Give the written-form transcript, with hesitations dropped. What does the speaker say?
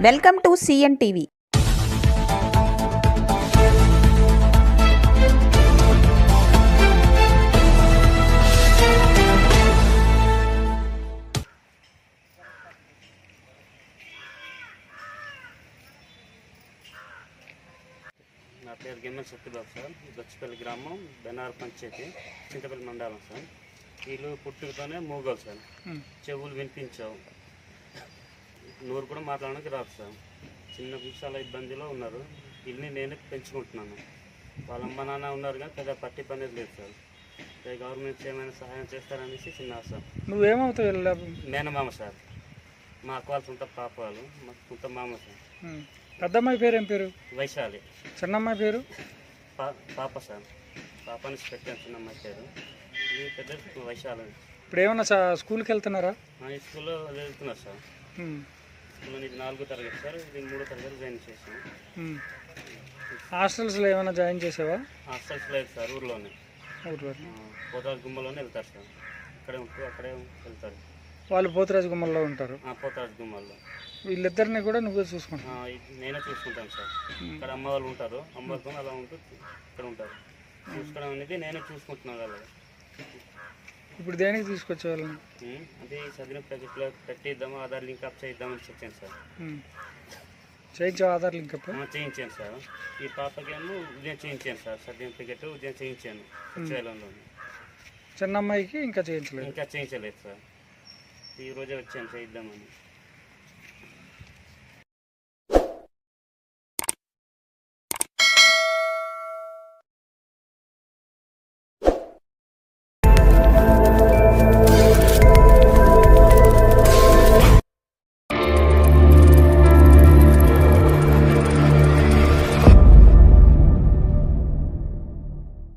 Welcome to CN TV. నా పేరు గిన్నె సత్యబాబు సార్. గచ్చిపల్లి గ్రామం, బెనార్ పంచాయతీ, చింతపల్లి మండలం సార్. వీళ్ళు పుట్టుకతోనే మూగోలు సార్. చెవులు వినిపించావు, నోరు కూడా మాట్లాడడానికి రాదు సార్. చిన్న చాలా ఇబ్బందిలో ఉన్నారు. వీళ్ళని నేనే పెంచుకుంటున్నాను. వాళ్ళ అమ్మ నాన్న ఉన్నారు కానీ పెద్ద పట్టి పని లేదు సార్. గవర్నమెంట్ ఏమైనా సహాయం చేస్తారనేసి చిన్న ఆశ. నువ్వేమవుతావు? మేనమామ సార్. మా అక్క వాళ్ళ సొంత పాప వాళ్ళు, మా సొంత మామ సార్. పెద్దమ్మాయి పేరు ఏం పేరు? వైశాలి. చిన్నమ్మాయి పేరు? పాప సార్. పాపని పెట్టాను చిన్నమ్మాయి పేరు. ఈ పెద్ద వైశాలి. ఇప్పుడు ఏమన్నా స్కూల్కి వెళ్తున్నారా? ఈ స్కూల్లో వెళ్తున్నారు సార్. స్కూల్లో ఇది 4వ తరగతి సార్. ఇది 3వ తరగతి జాయిన్ చేసాను. హాస్టల్స్లో ఏమైనా జాయిన్ చేసావా? హాస్టల్స్ లేదు సార్, ఊర్లోనే. పోతారాజు గుమ్మలోనే వెళ్తారు సార్. ఇక్కడే ఉంటూ అక్కడే వెళ్తారు. వాళ్ళు పోతురాజు గుమ్మల్లో ఉంటారు. పోతారాజు గుమ్మల్లో. వీళ్ళిద్దరిని కూడా నువ్వే చూసుకుంటావు? నేనే చూసుకుంటాను సార్. ఇక్కడ అమ్మ వాళ్ళు ఉంటారు, అమ్మ వాళ్ళతో అలా ఉంటూ ఇక్కడ ఉంటారు. చూసుకోవడం అనేది నేనే చూసుకుంటున్నాను వాళ్ళు. ఇప్పుడు దేనికి తీసుకొచ్చే వాళ్ళని? అంటే చదివిన ప్రాజెక్టులో పెట్టిద్దాము, ఆధార్ లింక్ అప్ చేద్దామని చెప్పాను సార్. చేయించావు ఆధార్ లింక్ అప్? చేయించాను సార్. ఈ పాపకేమో ఉదయం చేయించాను సార్. సర్టిఫికెట్ ఉదయం చేయించాను సచివాలయంలో. చిన్న అమ్మాయికి ఇంకా చేయించలేదు? ఇంకా చేయించలేదు సార్. ఈ రోజే వచ్చాను చేయిద్దామని.